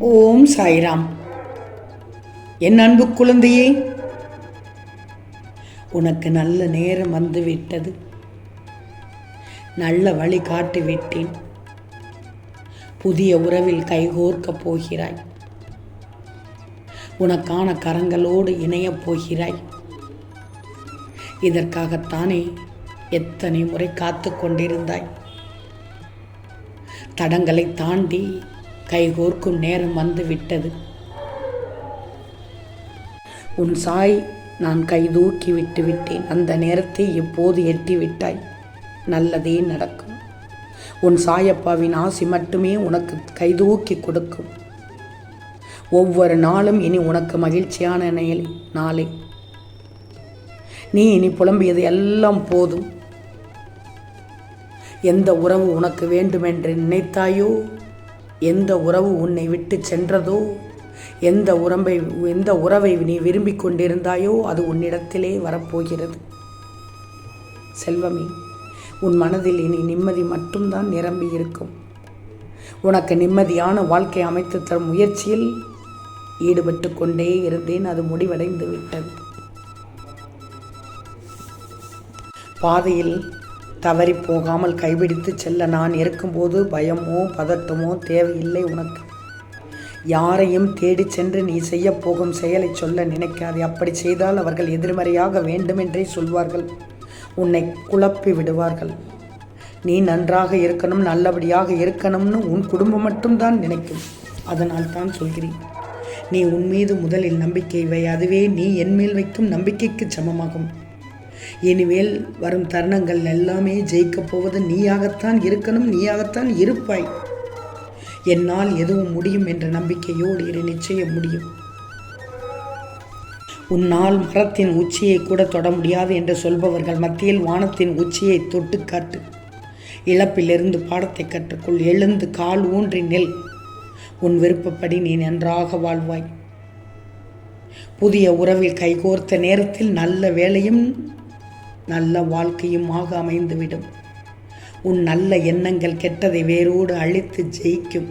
ஓம் சாய்ராம். என் அன்பு குழந்தையே, உனக்கு நல்ல நேரம் வந்து விட்டது. நல்ல வழி காட்டி விட்டேன். புதிய உறவில் கைகோர்க்கப் போகிறாய். உனக்கான கரங்களோடு இணையப் போகிறாய். இதற்காகத்தானே எத்தனை முறை காத்து கொண்டிருந்தாய். தடங்களை தாண்டி கைகோர்க்கும் நேரம் வந்து விட்டது. உன் சாய் நான் கைதூக்கி விட்டு விட்டேன். அந்த நேரத்தை எப்போது எட்டி விட்டாய். நல்லதே நடக்கும். உன் சாயப்பாவின் ஆசி மட்டுமே உனக்கு கைதூக்கி கொடுக்கும். ஒவ்வொரு நாளும் இனி உனக்கு மகிழ்ச்சியான நாளே. நீ இனி புலம்பியது எல்லாம் போதும். எந்த உறவு உனக்கு வேண்டுமென்று நினைத்தாயோ, எந்த உறவு உன்னை விட்டு சென்றதோ, எந்த உறவை நீ விரும்பிக் கொண்டிருந்தாயோ அது உன்னிடத்திலே வரப்போகிறது. செல்வமே, உன் மனதில் இனி நிம்மதி மட்டும்தான் நிரம்பி இருக்கும். உனக்கு நிம்மதியான வாழ்க்கை அமைத்து தரும் முயற்சியில் ஈடுபட்டு கொண்டே இருந்தேன். அது முடிவடைந்து விட்டது. பாதையில் தவறி போகாமல் கைபிடித்து செல்ல நான் இருக்கும்போது பயமோ பதட்டமோ தேவையில்லை உனக்கு. யாரையும் தேடி சென்று நீ செய்ய போகும் செயலை சொல்ல நினைக்காதே. அப்படி செய்தால் அவர்கள் எதிர்மறையாக வேண்டுமென்றே சொல்வார்கள். உன்னை குழப்பி விடுவார்கள். நீ நன்றாக இருக்கணும், நல்லபடியாக இருக்கணும்னு உன் குடும்பம் மட்டும்தான் நினைக்கும். அதனால் தான் சொல்கிறேன், நீ உன் மீது முதலில் நம்பிக்கை வை. அதுவே நீ என் மேல் வைக்கும் நம்பிக்கைக்கு சமமாகும். இனிமேல் வரும் தருணங்கள் எல்லாமே ஜெயிக்கப் போவது நீயாகத்தான் இருக்கணும், நீயாகத்தான் இருப்பாய். என்னால் எதுவும் முடியும் என்ற நம்பிக்கையோடு இரு. நிச்சயம் முடியும். உன்னால் மரத்தின் உச்சியை கூட தொட முடியாது என்று சொல்பவர்கள் மத்தியில் வானத்தின் உச்சியை தொட்டு காட்டு. இழப்பிலிருந்து பாடத்தை கற்றுக்கொள். எழுந்து கால் ஊன்றி நெல். உன் விருப்பப்படி நீ நன்றாக வாழ்வாய். புதிய உறவில் கைகோர்த்த நேரத்தில் நல்ல வேலையும் நல்ல வாழ்க்கையுமாக அமைந்துவிடும். உன் நல்ல எண்ணங்கள் கெட்டதை வேரோடு அழித்து ஜெயிக்கும்.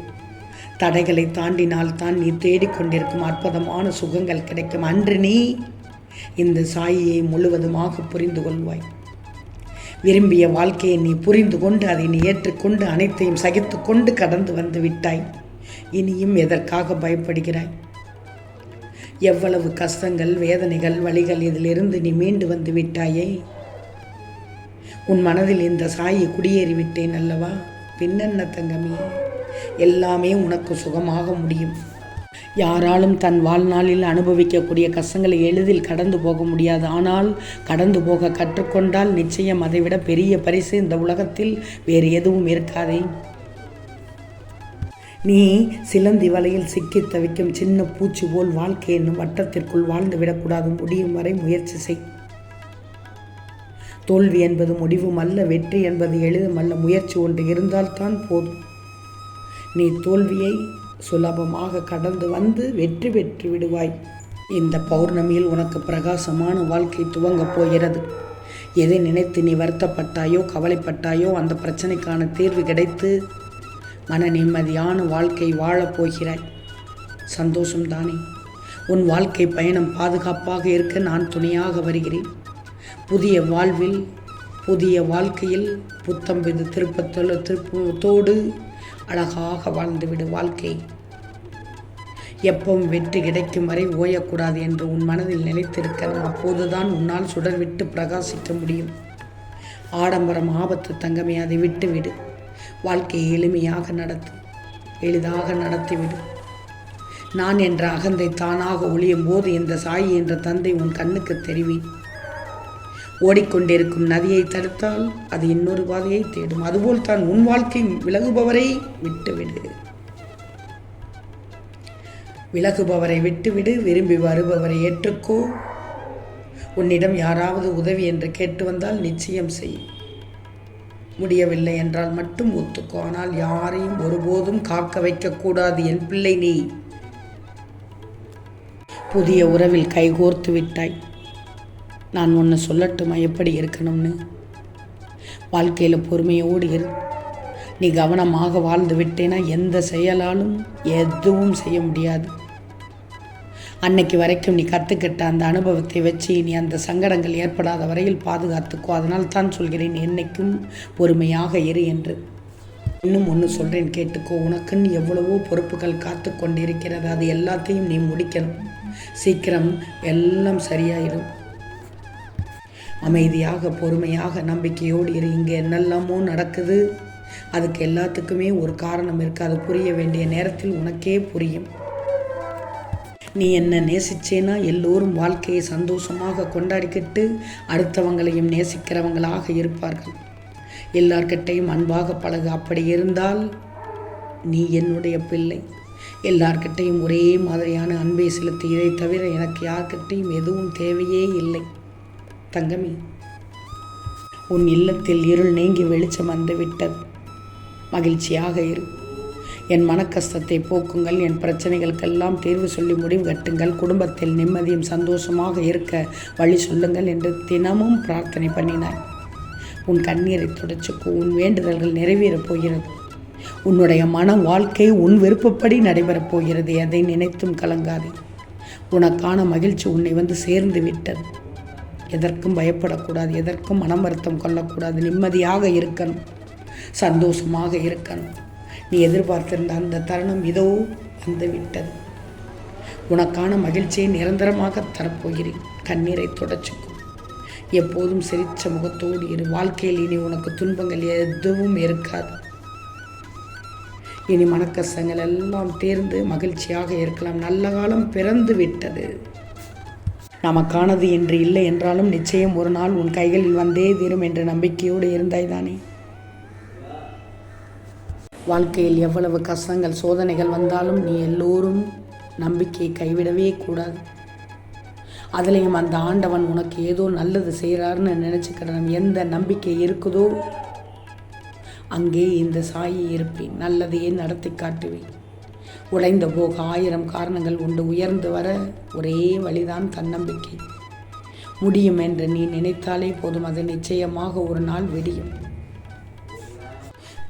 தடைகளை தாண்டினால் தான் நீ தேடிக்கொண்டிருக்கும் அற்புதமான சுகங்கள் கிடைக்கும். அன்று நீ இந்த சாயியை முழுவதுமாக புரிந்து கொள்வாய். விரும்பிய வாழ்க்கையை நீ புரிந்து கொண்டு அதை நீ ஏற்றுக்கொண்டு அனைத்தையும் சகித்து கொண்டு கடந்து வந்து விட்டாய். இனியும் எதற்காக பயப்படுகிறாய்? எவ்வளவு கஷ்டங்கள், வேதனைகள், வலிகள், இதிலிருந்து நீ மீண்டு வந்து விட்டாயே. உன் மனதில் இந்த சாயை குடியேறிவிட்டேன் அல்லவா? பின்னென்ன தங்கமே, எல்லாமே உனக்கு சுகமாக முடியும். யாராலும் தன் வாழ்நாளில் அனுபவிக்கக்கூடிய கஷ்டங்களை எளிதில் கடந்து போக முடியாது. ஆனால் கடந்து போக கற்றுக்கொண்டால் நிச்சயம் அதைவிட பெரிய பரிசு இந்த உலகத்தில் வேறு எதுவும் இருக்காதே. நீ சிலந்தி வலையில் சிக்கி தவிக்கும் சின்ன பூச்சி போல் வாழ்க்கை என்னும் வட்டத்திற்குள் வாழ்ந்து விடக்கூடாது. முடியும் வரை முயற்சி செய். தோல்வி என்பது முடிவும் அல்ல, வெற்றி என்பது எளிதும் அல்ல. முயற்சி ஒன்று இருந்தால்தான் போதும். நீ தோல்வியை சுலபமாக கடந்து வந்து வெற்றி பெற்று விடுவாய். இந்த பௌர்ணமியில் உனக்கு பிரகாசமான வாழ்க்கை துவங்கப் போகிறது. எதை நினைத்து நீ வருத்தப்பட்டாயோ கவலைப்பட்டாயோ அந்த பிரச்சனைக்கான தீர்வு கிடைத்து மன நிம்மதியான வாழ்க்கை வாழப் போகிறாய். சந்தோஷம்தானே? உன் வாழ்க்கை பயணம் பாதுகாப்பாக இருக்க நான் துணையாக வருகிறேன். புதிய வாழ்வில், புதிய வாழ்க்கையில் புத்தம்பது திருப்பத்தோடு அழகாக வாழ்ந்துவிடு. வாழ்க்கை எப்பவும் வெற்றி கிடைக்கும் வரை ஓயக்கூடாது என்று உன் மனதில் நிலைத்திருக்கணும். அப்போதுதான் உன்னால் சுடர்விட்டு பிரகாசிக்க முடியும். ஆடம்பரம் ஆபத்து தங்கமே, அதை விட்டுவிடு. வாழ்க்கையை எளிமையாக நடத்து, எளிதாக நடத்திவிடு. நான் என்ற அகந்தை தானாக ஒளியும் போது இந்த சாயி என்ற தந்தை உன் கண்ணுக்கு தெரிவேன். ஓடிக்கொண்டிருக்கும் நதியை தடுத்தால் அது இன்னொரு பாதையை தேடும். அதுபோல் தான் உன் வாழ்க்கை விலகுபவரை விட்டுவிடு. விலகுபவரை விட்டுவிடு. விரும்பி வருபவரை ஏற்றுக்கோ. உன்னிடம் யாராவது உதவி என்று கேட்டு வந்தால் நிச்சயம் செய். முடியவில்லை என்றால் மட்டும் ஒத்துக்கோ. ஆனால் யாரையும் ஒருபோதும் காக்க வைக்கக்கூடாது என் பிள்ளை. நீ புதிய உறவில் கைகோர்த்து விட்டாய். நான் ஒன்று சொல்லட்டுமா எப்படி இருக்கணும்னு? வாழ்க்கையில் பொறுமையோடு இரு. நீ கவனமாக வாழ்ந்து விட்டேனா எந்த செயலாலும் எதுவும் செய்ய முடியாது. அன்னைக்கு வரைக்கும் நீ கற்றுக்கிட்ட அந்த அனுபவத்தை வச்சு நீ அந்த சங்கடங்கள் ஏற்படாத வரையில் பாதுகாத்துக்கோ. அதனால் தான் சொல்கிறேன், என்னைக்கும் பொறுமையாக இரு என்று. இன்னும் ஒன்று சொல்கிறேன் கேட்டுக்கோ. உனக்குன்னு எவ்வளவோ பொறுப்புகள் காத்து கொண்டிருக்கிறது. அது எல்லாத்தையும் நீ முடிக்கணும். சீக்கிரம் எல்லாம் சரியாயிடும். அமைதியாக பொறுமையாக நம்பிக்கையோடு இரு. இங்கே என்னெல்லாமோ நடக்குது, அதுக்கு எல்லாத்துக்குமே ஒரு காரணம் இருக்குது. அது புரிய வேண்டிய நேரத்தில் உனக்கே புரியும். நீ என்ன நேசிச்சேனா எல்லோரும் வாழ்க்கையை சந்தோஷமாக கொண்டாடிக்கிட்டு அடுத்தவங்களையும் நேசிக்கிறவங்களாக இருப்பார்கள். எல்லார்கிட்டையும் அன்பாக பழகு. அப்படி இருந்தால் நீ என்னுடைய பிள்ளை. எல்லார்கிட்டையும் ஒரே மாதிரியான அன்பை செலுத்தி. இதை தவிர எனக்கு யார்கிட்டையும் எதுவும் தேவையே இல்லை தங்கமி. உன் இல்லத்தில் இருள் நீங்கி வெளிச்சம் வந்து விட்டது. மகிழ்ச்சியாக இரு. என் மனக்கஷ்டத்தை போக்குங்கள். என் பிரச்சனைகளுக்கெல்லாம் தீர்வு சொல்லி முடிவு கட்டுங்கள். குடும்பத்தில் நிம்மதியும் சந்தோஷமாக இருக்க வழி சொல்லுங்கள் என்று தினமும் பிரார்த்தனை பண்ணினாய். உன் கண்ணீரை துடைச்சுக்கோ. உன் வேண்டுதல்கள் நிறைவேறப் போகிறது. உன்னுடைய மன வாழ்க்கை உன் விருப்பப்படி நடைபெறப் போகிறது. எதை நினைத்தும் கலங்காதே. உனக்கான மகிழ்ச்சி உன்னை வந்து சேர்ந்து விட்டது. எதற்கும் பயப்படக்கூடாது. எதற்கும் மனம் வருத்தம் கொள்ளக்கூடாது. நிம்மதியாக இருக்கணும். சந்தோஷமாக இருக்கணும். நீ எதிர்பார்த்திருந்த அந்த தருணம் இதோ வந்து விட்டது. உனக்கான மகிழ்ச்சியை நிரந்தரமாக தரப்போகிறேன். கண்ணீரை தொடச்சுக்கும். எப்போதும் சிரிச்ச முகத்தோடு இரு. வாழ்க்கையில் இனி உனக்கு துன்பங்கள் எதுவும் இருக்காது. இனி மனக்கஷ்டங்கள் எல்லாம் தீர்ந்து மகிழ்ச்சியாக இருக்கலாம். நல்ல காலம் பிறந்து விட்டது. நமக்கானது என்று இல்லை என்றாலும் நிச்சயம் ஒரு நாள் உன் கைகளில் வந்தே தீரும் என்ற நம்பிக்கையோடு இருந்தாய்தானே. வாழ்க்கையில் எவ்வளவு கஷ்டங்கள் சோதனைகள் வந்தாலும் நீ எல்லோரும் நம்பிக்கையை கைவிடவே கூடாது. அதுலேயும் அந்த ஆண்டவன் உனக்கு ஏதோ நல்லது செய்கிறாருன்னு நினச்சிக்கிடணும். எந்த நம்பிக்கை இருக்குதோ அங்கே இந்த சாயி இருப்பேன். நல்லதையே நடத்தி காட்டுவேன். உடைந்து போக 1000 காரணங்கள் உண்டு. உயர்ந்து வர ஒரே வழிதான் தன்னம்பிக்கை. முடியும் என்று நீ நினைத்தாலே போதும். அது நிச்சயமாக ஒரு நாள் விடியும்.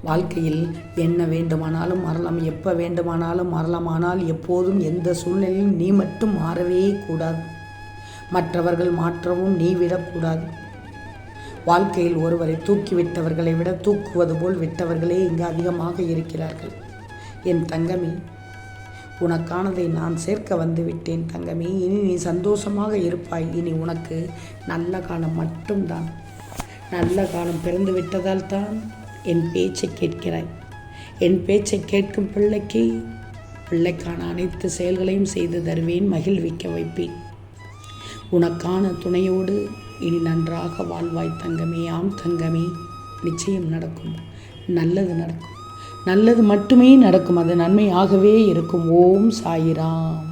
வாழ்க்கையில் என்ன வேண்டுமானாலும் மாறலாம். எப்போ வேண்டுமானாலும் மாறலாம். ஆனால் எப்போதும் எந்த சூழ்நிலையும் நீ மட்டும் மாறவே கூடாது. மற்றவர்கள் மாற்றவும் நீ விடக்கூடாது. வாழ்க்கையில் ஒருவரை தூக்கிவிட்டவர்களை விட தூக்குவது போல் விட்டவர்களே இங்கு அதிகமாக இருக்கிறார்கள். என் தங்கமி, உனக்கானதை நான் சேர்க்க வந்து விட்டேன் தங்கமி. இனி நீ சந்தோஷமாக இருப்பாய். இனி உனக்கு நல்ல காலம் மட்டும்தான். நல்ல காலம் பிறந்து விட்டதால் தான் என் பேச்சை கேட்கிறாய். என் பேச்சை கேட்கும் பிள்ளைக்கான அனைத்து செயல்களையும் செய்து தருவேன். மகிழ்விக்க வைப்பேன். உனக்கான துணையோடு இனி நன்றாக வாழ்வாய் தங்கமே. ஆம் தங்கமே, நிச்சயம் நடக்கும். நல்லது நடக்கும். நல்லது மட்டுமே நடக்கும். அது நன்மையாகவே இருக்கும். ஓம் சாயிராம்.